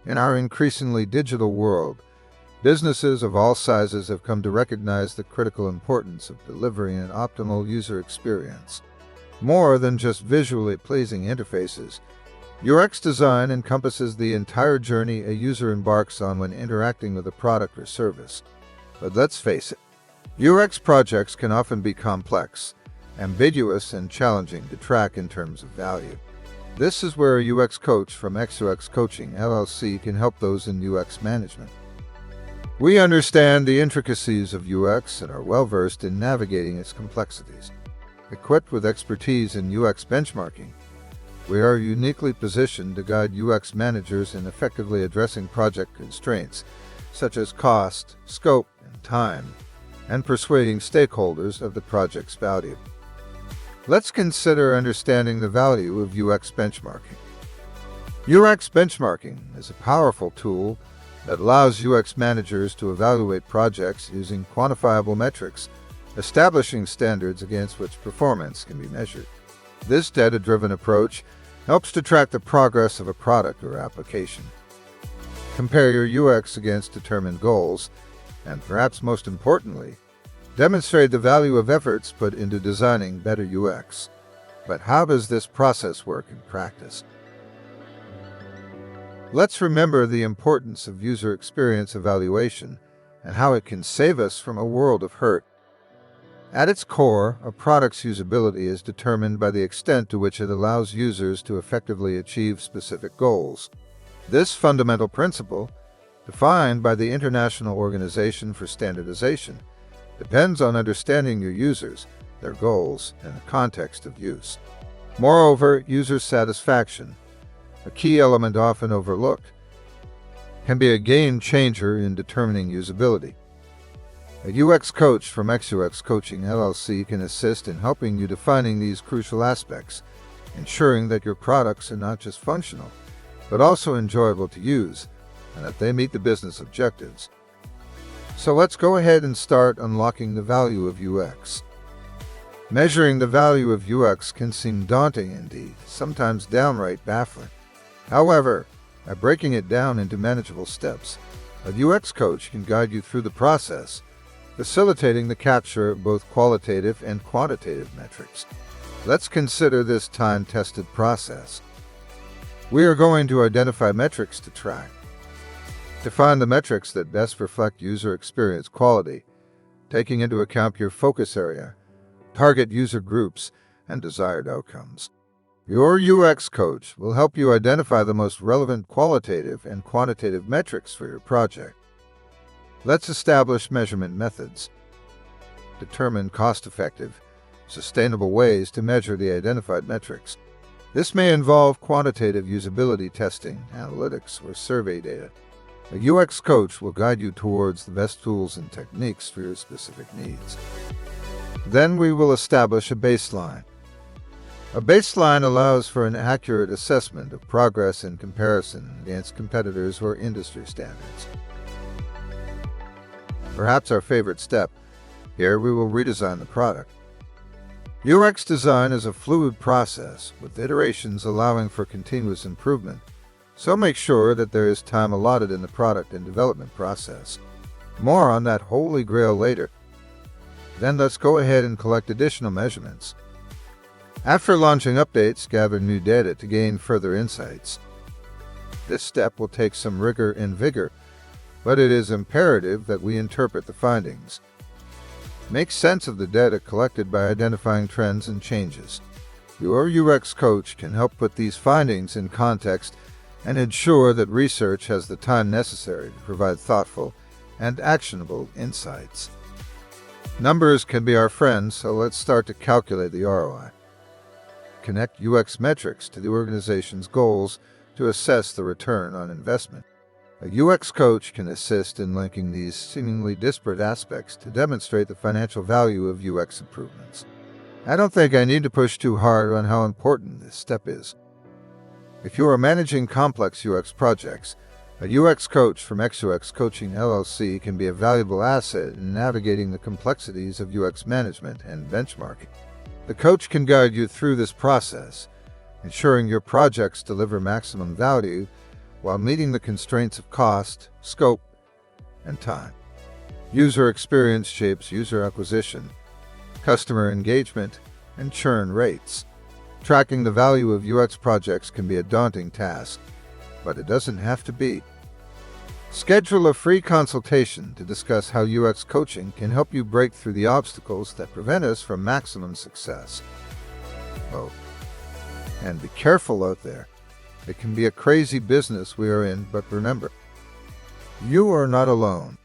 In our increasingly digital world, businesses of all sizes have come to recognize the critical importance of delivering an optimal user experience. More than just visually pleasing interfaces, UX design encompasses the entire journey a user embarks on when interacting with a product or service. But let's face it, UX projects can often be complex, ambiguous, and challenging to track in terms of value. This is where a UX coach from XUX Coaching, LLC can help those in UX management. We understand the intricacies of UX and are well-versed in navigating its complexities. Equipped with expertise in UX benchmarking, we are uniquely positioned to guide UX managers in effectively addressing project constraints, such as cost, scope, and time, and persuading stakeholders of the project's value. Let's consider understanding the value of UX benchmarking. UX benchmarking is a powerful tool that allows UX managers to evaluate projects using quantifiable metrics, establishing standards against which performance can be measured. This data-driven approach helps to track the progress of a product or application. Compare your UX against determined goals, and perhaps most importantly, demonstrate the value of efforts put into designing better UX. But how does this process work in practice? Let's remember the importance of user experience evaluation and how it can save us from a world of hurt. At its core, a product's usability is determined by the extent to which it allows users to effectively achieve specific goals. This fundamental principle, defined by the International Organization for Standardization, depends on understanding your users, their goals, and the context of use. Moreover, user satisfaction, a key element often overlooked, can be a game changer in determining usability. A UX coach from XUX Coaching LLC can assist in helping you defining these crucial aspects, ensuring that your products are not just functional, but also enjoyable to use, and that they meet the business objectives. So let's go ahead and start unlocking the value of UX. Measuring the value of UX can seem daunting indeed, sometimes downright baffling. However, by breaking it down into manageable steps, a UX coach can guide you through the process, facilitating the capture of both qualitative and quantitative metrics. Let's consider this time-tested process. We are going to identify metrics to track. Define the metrics that best reflect user experience quality, taking into account your focus area, target user groups, and desired outcomes. Your UX coach will help you identify the most relevant qualitative and quantitative metrics for your project. Let's establish measurement methods. Determine cost-effective, sustainable ways to measure the identified metrics. This may involve quantitative usability testing, analytics, or survey data. A UX coach will guide you towards the best tools and techniques for your specific needs. Then we will establish a baseline. A baseline allows for an accurate assessment of progress in comparison against competitors or industry standards. Perhaps our favorite step, here we will redesign the product. UX design is a fluid process with iterations allowing for continuous improvement, so make sure that there is time allotted in the product and development process. More on that holy grail later. Then let's go ahead and collect additional measurements. After launching updates, gather new data to gain further insights. This step will take some rigor and vigor, but it is imperative that we interpret the findings. Make sense of the data collected by identifying trends and changes. Your UX coach can help put these findings in context and ensure that research has the time necessary to provide thoughtful and actionable insights. Numbers can be our friends, so let's start to calculate the ROI. Connect UX metrics to the organization's goals to assess the return on investment. A UX coach can assist in linking these seemingly disparate aspects to demonstrate the financial value of UX improvements. I don't think I need to push too hard on how important this step is. If you are managing complex UX projects, a UX coach from XUX Coaching LLC can be a valuable asset in navigating the complexities of UX management and benchmarking. The coach can guide you through this process, ensuring your projects deliver maximum value while meeting the constraints of cost, scope, and time. User experience shapes user acquisition, customer engagement, and churn rates. Tracking the value of UX projects can be a daunting task, but it doesn't have to be. Schedule a free consultation to discuss how UX coaching can help you break through the obstacles that prevent us from maximum success. Oh, and be careful out there. It can be a crazy business we are in, but remember, you are not alone.